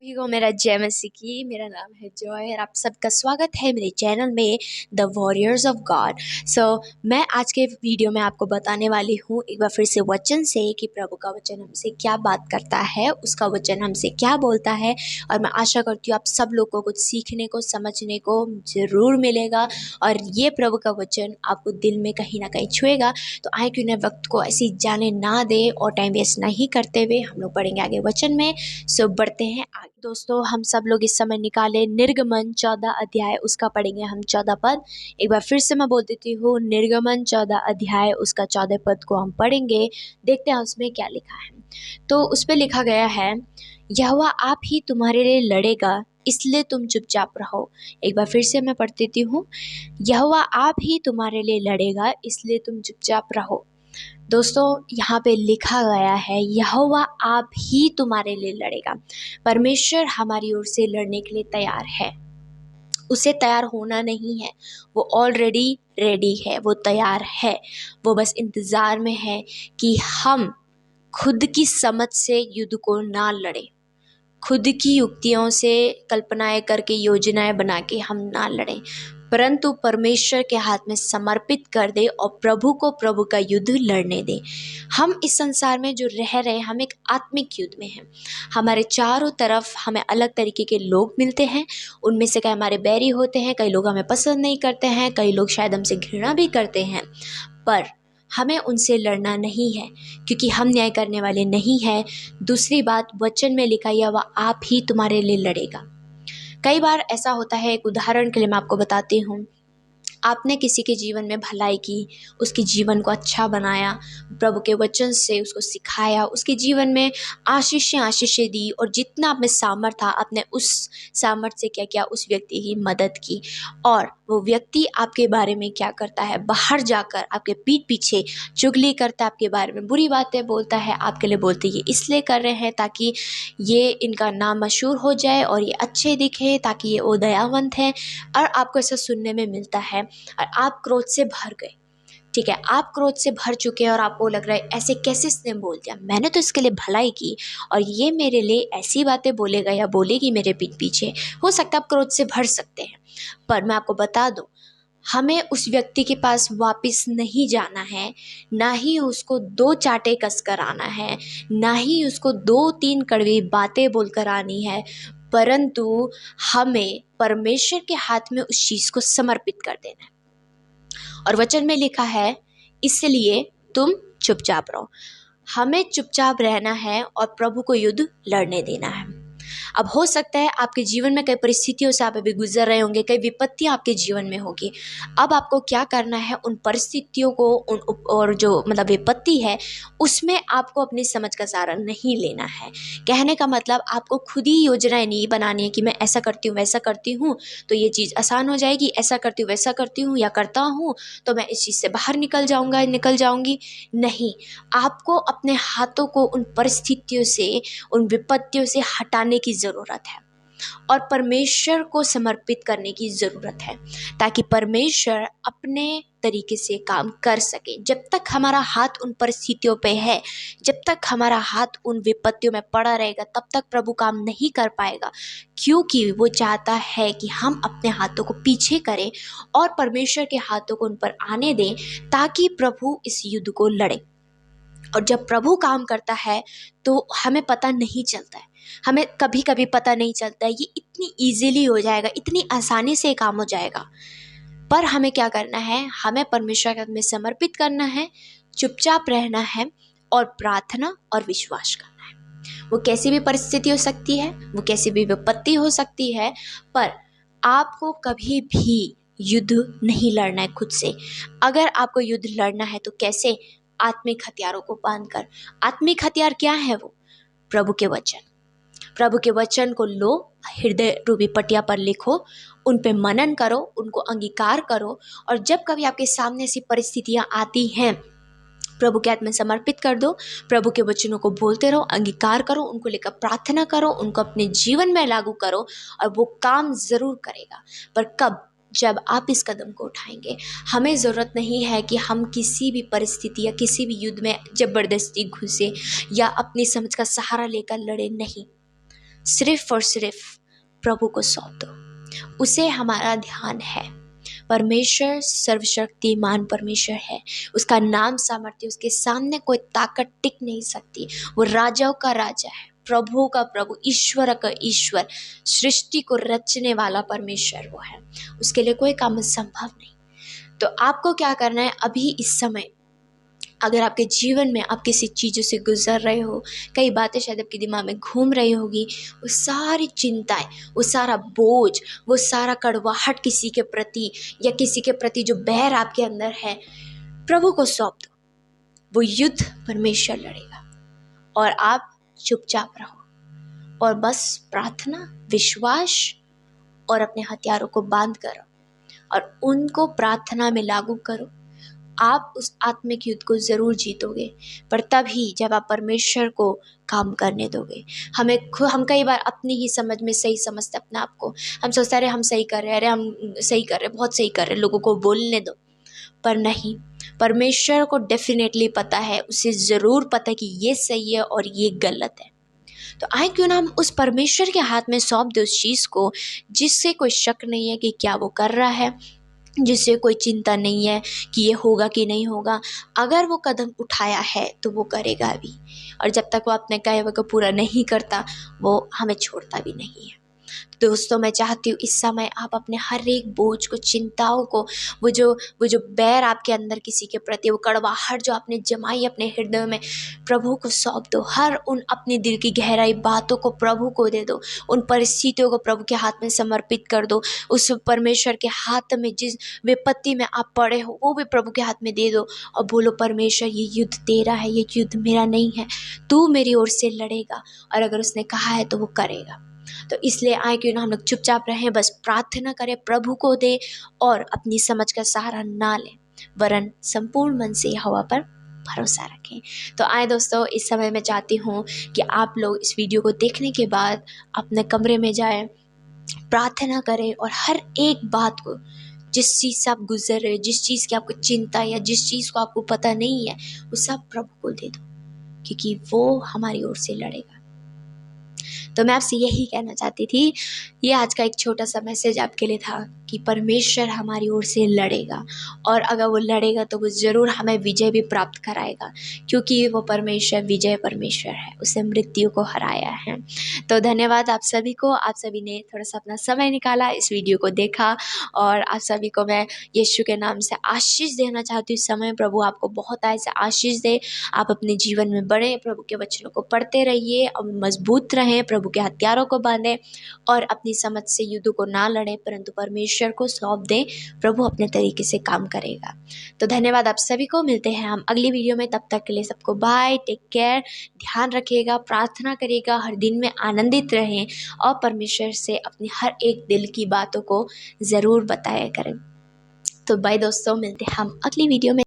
सभी को मेरा जय मसीह की। मेरा नाम है जॉय और आप सबका स्वागत है मेरे चैनल में द वॉरियर्स ऑफ गॉड। मैं आज के वीडियो में आपको बताने वाली हूँ एक बार फिर से वचन से कि प्रभु का वचन हमसे क्या बात करता है, उसका वचन हमसे क्या बोलता है। और मैं आशा करती हूँ आप सब लोग को कुछ सीखने को, समझने को ज़रूर मिलेगा और ये प्रभु का वचन आपको दिल में कहीं ना कहीं छुएगा। तो आए क्यों ना वक्त को ऐसी जाने ना दे और टाइम वेस्ट नहीं करते हुए हम लोग पढ़ेंगे आगे वचन में। बढ़ते हैं आगे। दोस्तों, हम सब लोग इस समय निकाले निर्गमन 14 अध्याय, उसका पढ़ेंगे हम 14 पद। एक बार फिर से मैं बोल देती हूँ, निर्गमन 14 अध्याय उसका 14 पद को हम पढ़ेंगे। देखते हैं उसमें क्या लिखा है। तो उस पर लिखा गया है, यहोवा आप ही तुम्हारे लिए लड़ेगा, इसलिए तुम चुपचाप रहो। एक बार फिर से मैं पढ़ देती हूँ, यहोवा आप ही तुम्हारे लिए लड़ेगा, इसलिए तुम चुपचाप रहो। दोस्तों, यहाँ पे लिखा गया है यहोवा आप ही तुम्हारे लिए लड़ेगा। परमेश्वर हमारी ओर से लड़ने के लिए तैयार है। उसे तैयार होना नहीं है, वो ऑलरेडी रेडी है, वो तैयार है। वो बस इंतज़ार में है कि हम खुद की समझ से युद्ध को ना लड़े, खुद की युक्तियों से कल्पनाएं करके योजनाएं बना के हम ना लड़ें, परंतु परमेश्वर के हाथ में समर्पित कर दे और प्रभु को प्रभु का युद्ध लड़ने दे। हम इस संसार में जो रह रहे हैं, हम एक आत्मिक युद्ध में हैं। हमारे चारों तरफ हमें अलग तरीके के लोग मिलते हैं। उनमें से कई हमारे बैरी होते हैं, कई लोग हमें पसंद नहीं करते हैं, कई लोग शायद हमसे घृणा भी करते हैं। पर हमें उनसे लड़ना नहीं है, क्योंकि हम न्याय करने वाले नहीं हैं। दूसरी बात, वचन में लिखा है वह आप ही तुम्हारे लिए लड़ेगा। कई बार ऐसा होता है, एक उदाहरण के लिए मैं आपको बताती हूँ। आपने किसी के जीवन में भलाई की, उसके जीवन को अच्छा बनाया, प्रभु के वचन से उसको सिखाया, उसके जीवन में आशीषें दी और जितना आप में सामर्थ्य था आपने उस सामर्थ्य से क्या किया, उस व्यक्ति की मदद की। और वो व्यक्ति आपके बारे में क्या करता है, बाहर जाकर आपके पीठ पीछे चुगली करता है, आपके बारे में बुरी बातें बोलता है, आपके लिए बोलते ये इसलिए कर रहे हैं ताकि ये इनका नाम मशहूर हो जाए और ये अच्छे दिखे, ताकि ये वो दयावंत हैं। और आपको ऐसा सुनने में मिलता है और आप क्रोध से भर गए। ठीक है, आप क्रोध से भर चुके हैं और आपको लग रहा है ऐसे कैसे इसने बोल दिया, मैंने तो इसके लिए भलाई की और ये मेरे लिए ऐसी बातें बोलेगा या बोलेगी मेरे पीठ पीछे। हो सकता है आप क्रोध से भर सकते हैं, पर मैं आपको बता दूं, हमें उस व्यक्ति के पास वापस नहीं जाना है, ना ही उसको दो चांटे कस कर आना है, ना ही उसको 2-3 कड़वी बातें बोलकर आनी है, परंतु हमें परमेश्वर के हाथ में उस चीज़ को समर्पित कर देना है। और वचन में लिखा है, इसलिए तुम चुपचाप रहो। हमें चुपचाप रहना है और प्रभु को युद्ध लड़ने देना है। अब हो सकता है आपके जीवन में कई परिस्थितियों से आप अभी गुजर रहे होंगे, कई विपत्तियां आपके जीवन में होगी। अब आपको क्या करना है, उन परिस्थितियों को और जो विपत्ति है उसमें आपको अपनी समझ का सहारा नहीं लेना है। कहने का मतलब, आपको खुद ही योजनाएं नहीं बनानी है कि मैं ऐसा करती हूँ वैसा करती हूँ तो ये चीज़ आसान हो जाएगी, ऐसा करती हूँ वैसा करती हूँ या करता हूँ तो मैं इस चीज़ से बाहर निकल जाऊँगी। नहीं, आपको अपने हाथों को उन परिस्थितियों से, उन विपत्तियों से हटाने की ज़रूरत है और परमेश्वर को समर्पित करने की ज़रूरत है, ताकि परमेश्वर अपने तरीके से काम कर सके। जब तक हमारा हाथ उन परिस्थितियों पे है, जब तक हमारा हाथ उन विपत्तियों में पड़ा रहेगा, तब तक प्रभु काम नहीं कर पाएगा, क्योंकि वो चाहता है कि हम अपने हाथों को पीछे करें और परमेश्वर के हाथों को उन पर आने दें, ताकि प्रभु इस युद्ध को लड़े। और जब प्रभु काम करता है तो हमें पता नहीं चलता है, हमें कभी कभी पता नहीं चलता है, ये इतनी इजीली हो जाएगा, इतनी आसानी से काम हो जाएगा। पर हमें क्या करना है, हमें परमेश्वर के हाथ में समर्पित करना है, चुपचाप रहना है और प्रार्थना और विश्वास करना है। वो कैसी भी परिस्थिति हो सकती है, वो कैसी भी विपत्ति हो सकती है, पर आपको कभी भी युद्ध नहीं लड़ना है खुद से। अगर आपको युद्ध लड़ना है तो कैसे, आत्मिक हथियारों को बांधकर। आत्मिक हथियार क्या है? वो प्रभु के वचन। प्रभु के वचन को लो, हृदय रूपी पटिया पर लिखो, उन पे मनन करो, उनको अंगीकार करो, और जब कभी आपके सामने ऐसी परिस्थितियां आती हैं, प्रभु के हाथ में समर्पित कर दो, प्रभु के वचनों को बोलते रहो, अंगीकार करो, उनको लेकर प्रार्थना करो, उनको अपने जीवन में लागू करो और वो काम ज़रूर करेगा। पर कब? जब आप इस कदम को उठाएंगे। हमें ज़रूरत नहीं है कि हम किसी भी परिस्थिति या किसी भी युद्ध में ज़बरदस्ती घुसे या अपनी समझ का सहारा लेकर लड़े। नहीं, सिर्फ और सिर्फ प्रभु को सौंप दो। उसे हमारा ध्यान है। परमेश्वर सर्वशक्तिमान परमेश्वर है। उसका नाम सामर्थ्य, उसके सामने कोई ताकत टिक नहीं सकती। वो राजाओं का राजा है, प्रभु का प्रभु, ईश्वर का ईश्वर, सृष्टि को रचने वाला परमेश्वर वो है। उसके लिए कोई काम संभव नहीं। तो आपको क्या करना है अभी इस समय, अगर आपके जीवन में आप किसी चीज़ों से गुजर रहे हो, कई बातें शायद आपके दिमाग में घूम रही होगी, वो सारी चिंताएं, वो सारा बोझ, वो सारा कड़वाहट किसी के प्रति या किसी के प्रति जो बैर आपके अंदर है, प्रभु को सौंप दो। वो युद्ध परमेश्वर लड़ेगा और आप चुपचाप रहो और बस प्रार्थना, विश्वास और अपने हथियारों को बांध करो और उनको प्रार्थना में लागू करो। आप उस आत्मिक युद्ध को ज़रूर जीतोगे, पर तभी जब आप परमेश्वर को काम करने दोगे। हम कई बार अपनी ही समझ में सही समझते अपने आप को। हम सोचते हैं अरे हम सही कर रहे हैं, अरे हम सही कर रहे हैं, बहुत सही कर रहे हैं, लोगों को बोलने दो। पर नहीं, परमेश्वर को डेफिनेटली पता है, उसे ज़रूर पता है कि ये सही है और ये गलत है। तो आए क्यों ना हम उस परमेश्वर के हाथ में सौंप दे उस चीज़ को जिससे कोई शक नहीं है कि क्या वो कर रहा है, जिससे कोई चिंता नहीं है कि ये होगा कि नहीं होगा। अगर वो कदम उठाया है तो वो करेगा भी, और जब तक वो अपने कहे हुए को पूरा नहीं करता, वो हमें छोड़ता भी नहीं है। दोस्तों, मैं चाहती हूँ इस समय आप अपने हर एक बोझ को, चिंताओं को, वो जो बैर आपके अंदर किसी के प्रति, वो कड़वाहट जो आपने जमाई अपने हृदय में, प्रभु को सौंप दो। हर उन अपने दिल की गहराई बातों को प्रभु को दे दो। उन परिस्थितियों को प्रभु के हाथ में समर्पित कर दो। उस परमेश्वर के हाथ में जिस विपत्ति में आप पड़े हो, वो भी प्रभु के हाथ में दे दो और बोलो, परमेश्वर ये युद्ध तेरा है, ये युद्ध मेरा नहीं है, तू मेरी ओर से लड़ेगा और अगर उसने कहा है तो वो करेगा। तो इसलिए आए क्यों ना हम लोग चुपचाप रहें, बस प्रार्थना करें, प्रभु को दे और अपनी समझ का सहारा ना लें, वरन संपूर्ण मन से हवा पर भरोसा रखें। तो आए दोस्तों, इस समय मैं चाहती हूँ कि आप लोग इस वीडियो को देखने के बाद अपने कमरे में जाएं, प्रार्थना करें और हर एक बात को, जिस चीज़ से आप गुजर रहे हो, जिस चीज़ की आपको चिंता या जिस चीज़ को आपको पता नहीं है, वो सब प्रभु को दे दो, क्योंकि वो हमारी ओर से लड़ेगा। तो मैं आपसे यही कहना चाहती थी, ये आज का एक छोटा सा मैसेज आपके लिए था कि परमेश्वर हमारी ओर से लड़ेगा और अगर वो लड़ेगा तो वो ज़रूर हमें विजय भी प्राप्त कराएगा, क्योंकि वो परमेश्वर विजय परमेश्वर है, उसने मृत्यु को हराया है। तो धन्यवाद आप सभी को, आप सभी ने थोड़ा सा अपना समय निकाला, इस वीडियो को देखा और आप सभी को मैं यीशु के नाम से आशीष देना चाहती हूँ। इस समय प्रभु आपको बहुत ऐसे आशीष दे, आप अपने जीवन में बढ़े, प्रभु के वचनों को पढ़ते रहिए और मजबूत रहें, प्रभु के हथियारों को बांधें और अपनी समझ से युद्ध को ना लड़ें, परंतु परमेश्वर को सौंप दें। प्रभु अपने तरीके से काम करेगा। तो धन्यवाद आप सभी को, मिलते हैं हम अगली वीडियो में। तब तक के लिए सबको बाय, टेक केयर, ध्यान रखिएगा, प्रार्थना करिएगा, हर दिन में आनंदित रहें और परमेश्वर से अपनी हर एक दिल की बातों को ज़रूर बताया करें। तो बाय दोस्तों, मिलते हैं हम अगली वीडियो में।